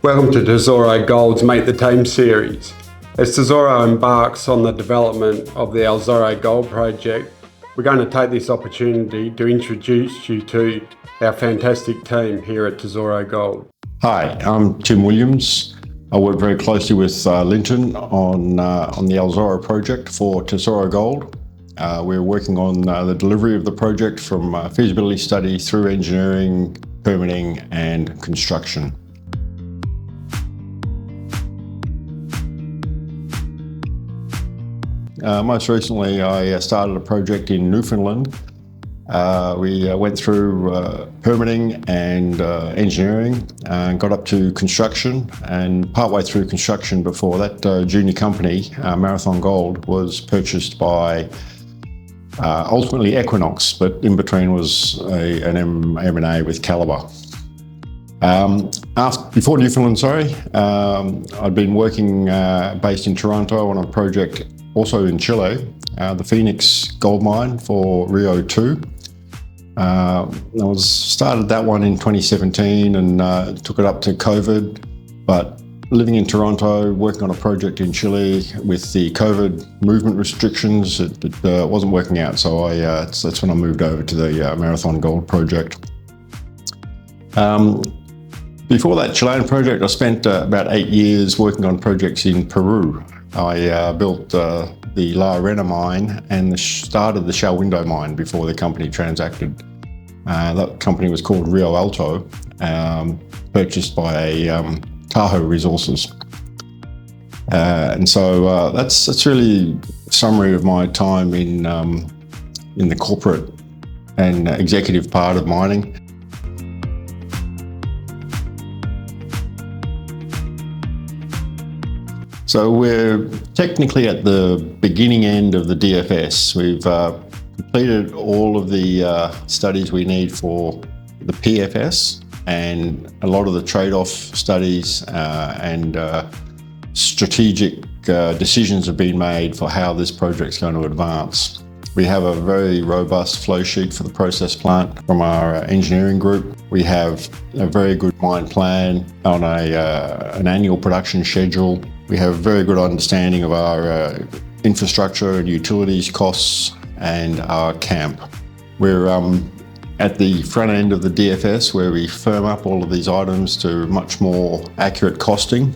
Welcome to Zorro Gold's Make the Team series. As Zorro embarks on the development of the Zorro Gold project, we're going to take this opportunity to introduce you to our fantastic team here at Zorro Gold. Hi, I'm Tim Williams. I work very closely with Linton on the Zorro project for Zorro Gold. We're working on the delivery of the project from feasibility study through engineering, permitting and construction. Most recently, I started a project in Newfoundland. We went through permitting and engineering and got up to construction, and partway through construction before that junior company, Marathon Gold, was purchased by ultimately Equinox, but in between was an M&A with Calibre. Before Newfoundland, I'd been working based in Toronto on a project also in Chile, the Phoenix gold mine for Rio 2. I started that one in 2017 and took it up to COVID, but living in Toronto, working on a project in Chile with the COVID movement restrictions, it wasn't working out. So that's when I moved over to the Marathon Gold project. Before that Chilean project, I spent about 8 years working on projects in Peru. I built the La Arena mine and started the Shell Window mine before the company transacted. That company was called Rio Alto, purchased by Tahoe Resources. And so that's really a summary of my time in the corporate and executive part of mining. So we're technically at the beginning end of the DFS. We've completed all of the studies we need for the PFS, and a lot of the trade-off studies and strategic decisions have been made for how this project's going to advance. We have a very robust flow sheet for the process plant from our engineering group. We have a very good mine plan on an annual production schedule. We have a very good understanding of our infrastructure and utilities costs and our camp. We're at the front end of the DFS, where we firm up all of these items to much more accurate costing,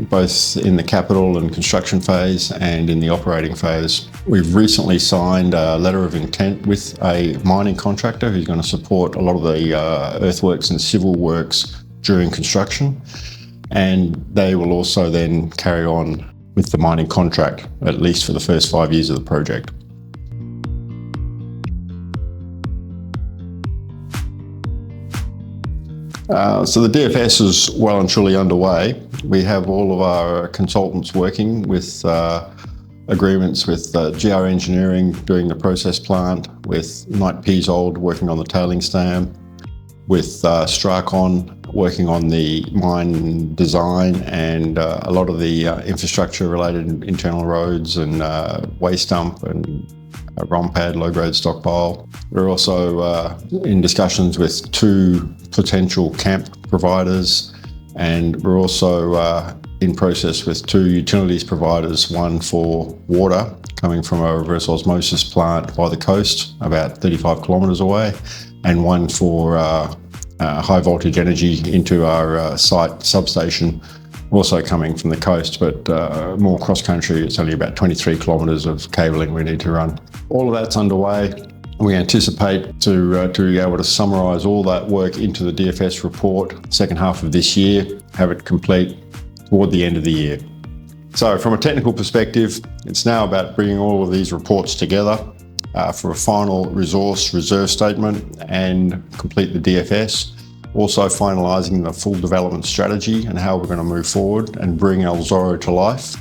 both in the capital and construction phase and in the operating phase. We've recently signed a letter of intent with a mining contractor who's going to support a lot of the earthworks and civil works during construction, and they will also then carry on with the mining contract, at least for the first 5 years of the project. So the DFS is well and truly underway. We have all of our consultants working with agreements with GR Engineering doing the process plant, with Knight Piésold working on the tailings dam, with Strakon working on the mine design and a lot of the infrastructure related internal roads and waste dump and ROM pad, low-grade stockpile. We're also in discussions with 2 potential camp providers, and we're also in process with 2 utilities providers, one for water coming from a reverse osmosis plant by the coast about 35 kilometres away, and one for high voltage energy into our site substation, also coming from the coast, but more cross-country. It's only about 23 kilometres of cabling we need to run. All of that's underway. We anticipate to be able to summarise all that work into the DFS report second half of this year, have it complete toward the end of the year. So from a technical perspective, it's now about bringing all of these reports together for a final resource reserve statement and complete the DFS. Also finalising the full development strategy and how we're going to move forward and bring Zorro to life.